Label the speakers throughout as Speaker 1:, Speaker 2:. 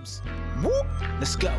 Speaker 1: games. Whoop, let's go.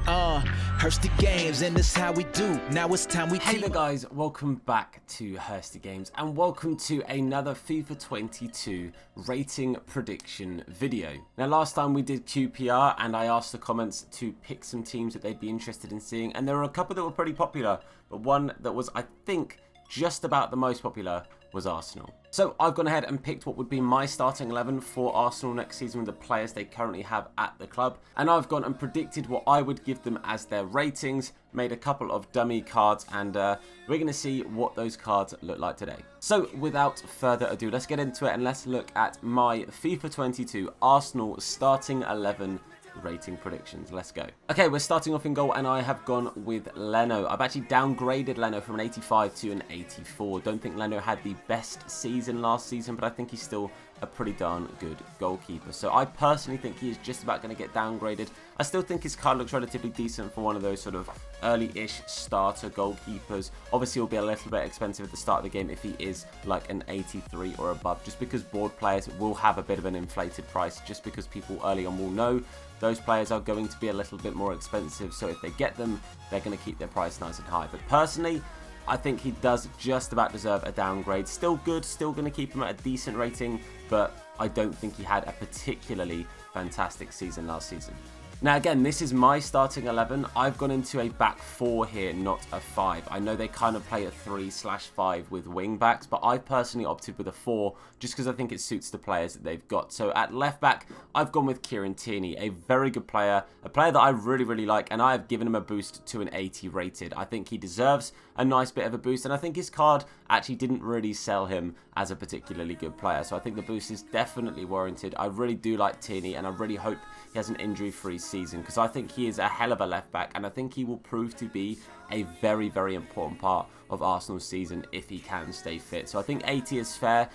Speaker 1: Hursty games, and this how we do. Now it's time we
Speaker 2: Hey there guys, welcome back to Hursty Games and welcome to another FIFA 22 rating prediction video. Now last time we did QPR and I asked the comments to pick some teams that they'd be interested in seeing, and there were a couple that were pretty popular, but one that was, I think, just about the most popular was Arsenal. So I've gone ahead and picked what would be my starting 11 for Arsenal next season with the players they currently have at the club. And I've gone and predicted what I would give them as their ratings, made a couple of dummy cards, and we're going to see what those cards look like today. So without further ado, let's get into it and let's look at my FIFA 22 Arsenal starting 11 rating predictions. Let's go. Okay, we're starting off in goal and I have gone with Leno. I've actually downgraded Leno from an 85 to an 84. Don't think Leno had the best season last season, but I think he's still a pretty darn good goalkeeper. So I personally think he is just about going to get downgraded. I still think his card looks relatively decent for one of those sort of early-ish starter goalkeepers. Obviously, he'll be a little bit expensive at the start of the game if he is like an 83 or above, just because board players will have a bit of an inflated price, just because people early on will know those players are going to be a little bit more expensive. So if they get them, they're going to keep their price nice and high. But personally, I think he does just about deserve a downgrade. Still good, still going to keep him at a decent rating, but I don't think he had a particularly fantastic season last season. Now again, this is my starting 11. I've gone into a back 4 here, not a 5. I know they kind of play a 3/5 with wing backs, but I personally opted with a 4 just because I think it suits the players that they've got. So at left back, I've gone with Kieran Tierney, a very good player, a player that I really like, and I have given him a boost to an 80 rated. I think he deserves a nice bit of a boost, and I think his card actually didn't really sell him as a particularly good player. So I think the boost is definitely warranted. I really do like Tierney, and I really hope he has an injury-free season because I think he is a hell of a left back, and I think he will prove to be a very important part of Arsenal's season if he can stay fit. So I think 80 is fair.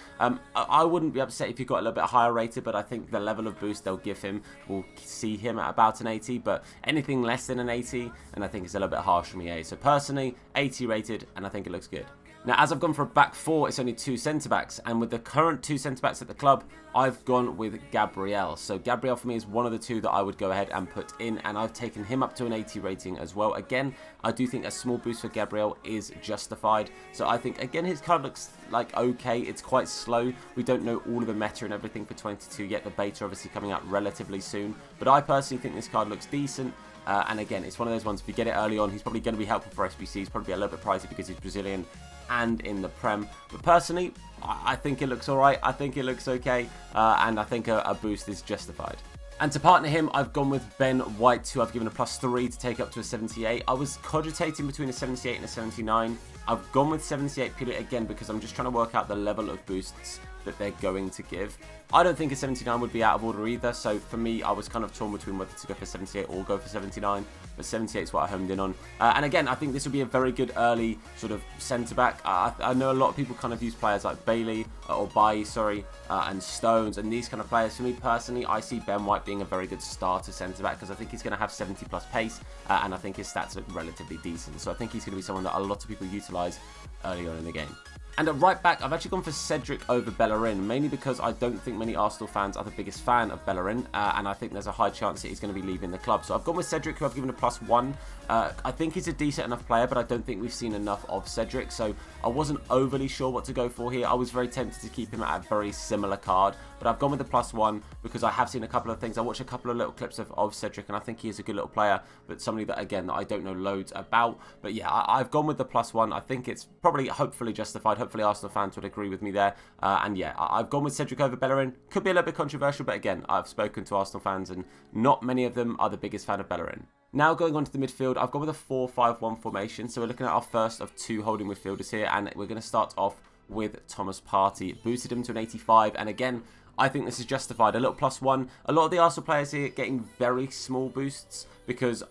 Speaker 2: I wouldn't be upset if he got a little bit higher rated, but I think the level of boost they'll give him will see him at about an 80, but anything less than an 80, and I think it's a little bit harsh from EA. So personally, 80 rated, and I think it looks good. Now, as I've gone for a back 4, it's only 2 centre-backs, and with the current 2 centre-backs at the club, I've gone with Gabriel. So Gabriel for me is one of the 2 that I would go ahead and put in, and I've taken him up to an 80 rating as well. Again, I do think a small boost for Gabriel is justified. So I think, again, his card looks like okay. It's quite slow. We don't know all of the meta and everything for 22 yet. The beta obviously coming out relatively soon, but I personally think this card looks decent. And again, it's one of those ones, if you get it early on, he's probably going to be helpful for SBC. He's probably a little bit pricey because he's Brazilian and in the Prem. But personally, I think it looks alright. I think it looks okay. And I think a boost is justified. And to partner him, I've gone with Ben White, who I've given a +3 to take up to a 78. I was cogitating between a 78 and a 79. I've gone with 78 purely again because I'm just trying to work out the level of boosts that they're going to give. I don't think a 79 would be out of order either, so for me, I was kind of torn between whether to go for 78 or go for 79, but 78 is what I homed in on. And again, I think this would be a very good early sort of centre-back. I know a lot of people kind of use players like Bailey, or Bailly, sorry, and Stones, and these kind of players. For me personally, I see Ben White being a very good starter centre-back because I think he's going to have 70 plus pace, and I think his stats look relatively decent. So I think he's going to be someone that a lot of people utilise early on in the game. And at right back, I've actually gone for Cedric over Bellerin, mainly because I don't think many Arsenal fans are the biggest fan of Bellerin, and I think there's a high chance that he's going to be leaving the club. So I've gone with Cedric, who I've given a +1. I think he's a decent enough player, but I don't think we've seen enough of Cedric, so I wasn't overly sure what to go for here. I was very tempted to keep him at a very similar card, but I've gone with the +1 because I have seen a couple of things. I watched a couple of little clips of Cedric, and I think he is a good little player, but somebody that, again, that I don't know loads about. But yeah, I've gone with the +1. I think it's probably, hopefully justified. Hopefully Arsenal fans would agree with me there. And yeah, I've gone with Cedric over Bellerin. Could be a little bit controversial, but again, I've spoken to Arsenal fans, and not many of them are the biggest fan of Bellerin. Now going on to the midfield, I've gone with a 4-5-1 formation. So we're looking at our first of 2 holding midfielders here, and we're going to start off with Thomas Partey. Boosted him to an 85, and again, I think this is justified. A little +1. A lot of the Arsenal players here getting very small boosts because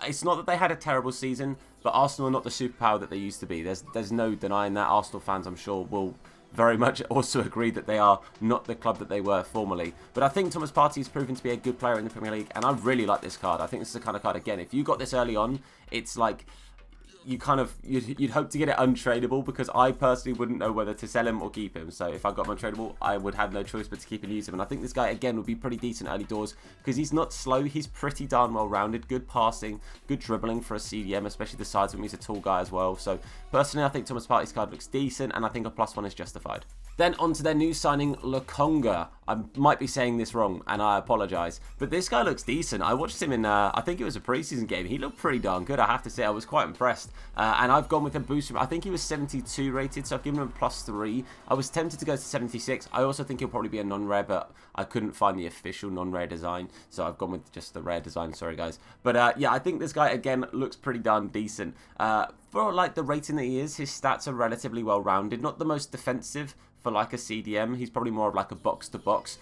Speaker 2: it's not that they had a terrible season, but Arsenal are not the superpower that they used to be. There's no denying that. Arsenal fans, I'm sure, will very much also agree that they are not the club that they were formerly. But I think Thomas Partey has proven to be a good player in the Premier League, and I really like this card. I think this is the kind of card, again, if you got this early on, it's like you'd hope to get it untradeable, because I personally wouldn't know whether to sell him or keep him. So if I got him untradeable, I would have no choice but to keep and use him. And I think this guy, again, would be pretty decent early doors, because he's not slow. He's pretty darn well rounded. Good passing, good dribbling for a CDM, especially the sides of him. He's a tall guy as well. So personally, I think Thomas Partey's card looks decent, and I think a +1 is justified. Then on to their new signing, Lukonga. I might be saying this wrong, and I apologise, but this guy looks decent. I watched him in, I think it was a preseason game. He looked pretty darn good, I have to say. I was quite impressed. And I've gone with a boost. I think he was 72 rated, so I've given him a +3. I was tempted to go to 76. I also think he'll probably be a non-rare, but I couldn't find the official non-rare design, so I've gone with just the rare design. Sorry, guys. But yeah, I think this guy, again, looks pretty darn decent. For like the rating that he is, his stats are relatively well-rounded. Not the most defensive for like a CDM. He's probably more of like a box-to-box.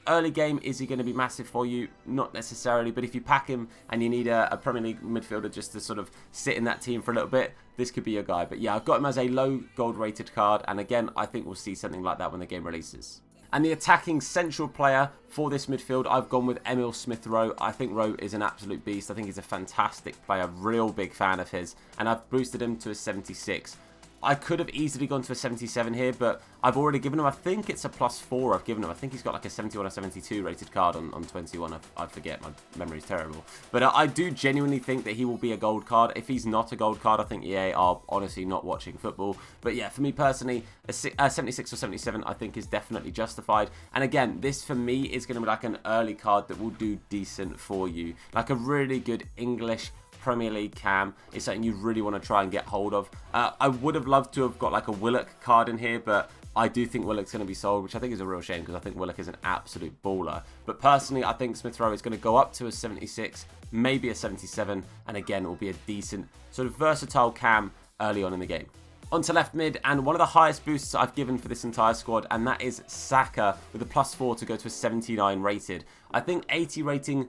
Speaker 2: Early game, is he going to be massive for you? Not necessarily, but if you pack him and you need a Premier League midfielder just to sort of sit in that team for a little bit, this could be your guy. But yeah, I've got him as a low gold rated card, and again, I think we'll see something like that when the game releases. And the attacking central player for this midfield, I've gone with Emil Smith-Rowe. I think Rowe is an absolute beast. I think he's a fantastic player, real big fan of his, and I've boosted him to a 76. I could have easily gone to a 77 here, but I've already given him, I think it's a +4 I've given him. I think he's got like a 71 or 72 rated card on 21. I forget, my memory's terrible. But I do genuinely think that he will be a gold card. If he's not a gold card, I think EA are honestly not watching football. But yeah, for me personally, a 76 or 77 I think is definitely justified. And again, this for me is going to be like an early card that will do decent for you. Like a really good English Premier League cam is something you really want to try and get hold of. I would have loved to have got like a Willock card in here, but I do think Willock's going to be sold, which I think is a real shame, because I think Willock is an absolute baller. But personally, I think Smith-Rowe is going to go up to a 76, maybe a 77, and again, it will be a decent sort of versatile cam early on in the game. On to left mid, and one of the highest boosts I've given for this entire squad, and that is Saka with a +4 to go to a 79 rated. I think 80 rating,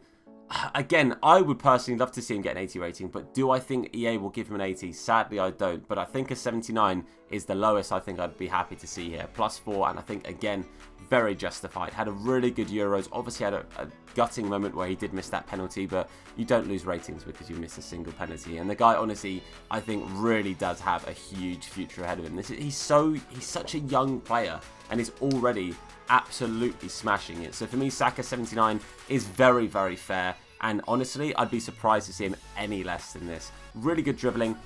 Speaker 2: again, I would personally love to see him get an 80 rating, but do I think EA will give him an 80? Sadly, I don't, but I think a 79 is the lowest I think I'd be happy to see here. +4, and I think, again, very justified. Had a really good Euros, obviously had a gutting moment where he did miss that penalty, but you don't lose ratings because you miss a single penalty. And the guy, honestly, I think really does have a huge future ahead of him. He's such a young player, and he's already absolutely smashing it. So for me, Saka 79 is very, very fair, and honestly, I'd be surprised to see him any less than this. Really good dribbling,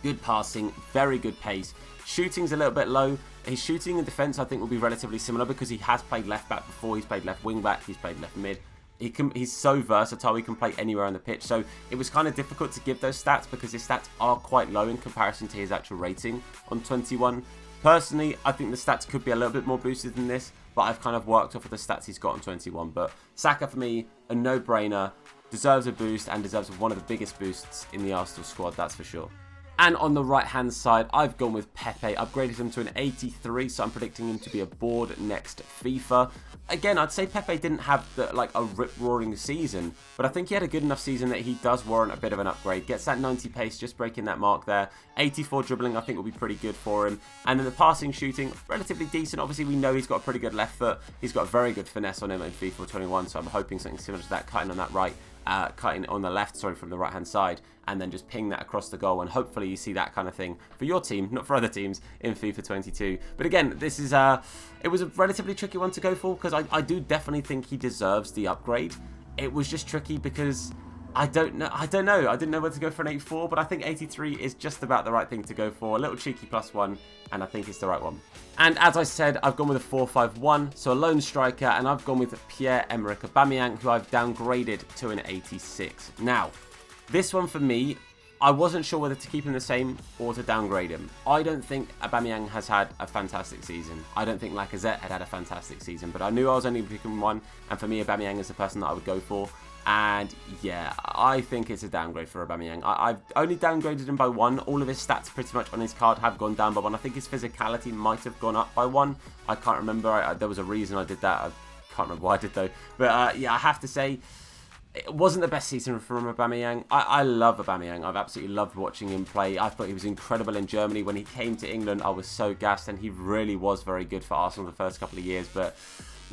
Speaker 2: good passing, very good pace. Shooting's a little bit low. His shooting and defense, I think, will be relatively similar, because he has played left back before. He's played left wing back. He's played left mid. He's so versatile. He can play anywhere on the pitch. So it was kind of difficult to give those stats, because his stats are quite low in comparison to his actual rating on 21. Personally, I think the stats could be a little bit more boosted than this, but I've kind of worked off of the stats he's got on 21. But Saka, for me, a no-brainer, deserves a boost, and deserves one of the biggest boosts in the Arsenal squad, that's for sure. And on the right-hand side, I've gone with Pepe, upgraded him to an 83, so I'm predicting him to be a board next FIFA. Again, I'd say Pepe didn't have a rip-roaring season, but I think he had a good enough season that he does warrant a bit of an upgrade. Gets that 90 pace, just breaking that mark there. 84 dribbling, I think, will be pretty good for him. And then the passing, shooting, relatively decent. Obviously, we know he's got a pretty good left foot. He's got a very good finesse on him in FIFA 21, so I'm hoping something similar to that, cutting on that right. Cutting on the left, from the right-hand side, and then just ping that across the goal, and hopefully you see that kind of thing for your team, not for other teams, in FIFA 22. But again, this is it was a relatively tricky one to go for, because I do definitely think he deserves the upgrade. It was just tricky because I don't know. I didn't know whether to go for an 84, but I think 83 is just about the right thing to go for. A little cheeky +1, and I think it's the right one. And as I said, I've gone with a 4-5-1, so a lone striker, and I've gone with Pierre-Emerick Aubameyang, who I've downgraded to an 86. Now, this one for me, I wasn't sure whether to keep him the same or to downgrade him. I don't think Aubameyang has had a fantastic season. I don't think Lacazette had a fantastic season, but I knew I was only picking one, and for me, Aubameyang is the person that I would go for. And yeah, I think it's a downgrade for Aubameyang. I've only downgraded him by 1. All of his stats pretty much on his card have gone down by 1. I think his physicality might have gone up by 1. I can't remember. There was a reason I did that. I can't remember why I did though. But yeah, I have to say, it wasn't the best season from Aubameyang. I love Aubameyang. I've absolutely loved watching him play. I thought he was incredible in Germany. When he came to England, I was so gassed, and he really was very good for Arsenal the first couple of years. But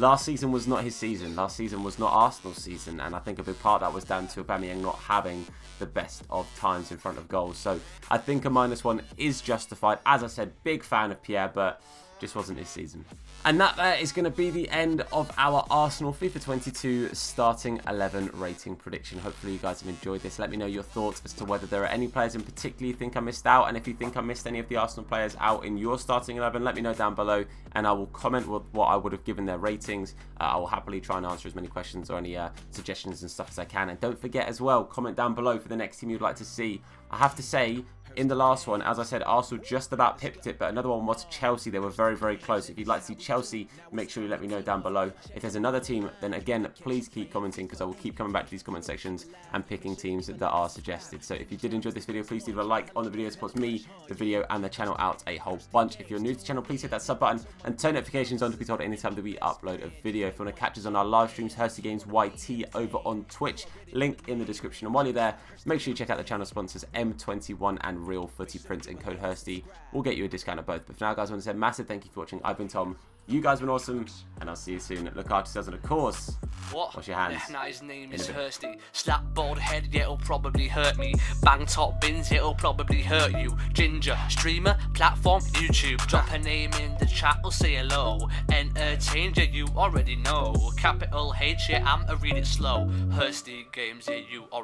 Speaker 2: last season was not his season. Last season was not Arsenal's season, and I think a big part of that was down to Aubameyang not having the best of times in front of goals. So I think a -1 is justified. As I said, big fan of Pierre, but just wasn't his season. And that is going to be the end of our Arsenal FIFA 22 starting 11 rating prediction. Hopefully you guys have enjoyed this. Let me know your thoughts as to whether there are any players in particular you think I missed out, and if you think I missed any of the Arsenal players out in your starting 11, let me know down below and I will comment with what I would have given their ratings. I will happily try and answer as many questions or any suggestions and stuff as I can. And don't forget as well, comment down below for the next team you'd like to see. I have to say, in the last one, as I said, Arsenal just about pipped it, but another one was Chelsea. They were very, very close. If you'd like to see Chelsea, make sure you let me know down below. If there's another team, then again, please keep commenting, because I will keep coming back to these comment sections and picking teams that are suggested. So if you did enjoy this video, please leave a like on the video. It supports me, the video, and the channel out a whole bunch. If you're new to the channel, please hit that sub button and turn notifications on to be told anytime that we upload a video. If you want to catch us on our live streams, Hursty Games YT over on Twitch, link in the description. And while you're there, make sure you check out the channel sponsors M21 and Real Footy Prints and code Hursty. We'll get you a discount of both. But for now, guys, I want to say a massive thank you for watching. I've been Tom. You guys have been awesome, and I'll see you soon. Look after yourselves, and of course, wash your hands.
Speaker 3: Now his name is Hursty. Slap bald head, yeah, it'll probably hurt me. Bang top bins, it'll probably hurt you. Ginger, streamer, platform, YouTube. Drop a name in the chat, or say hello. Entertain, yeah, you already know. Capital H, yeah, I'm a read it slow. Hursty Games, yeah, you already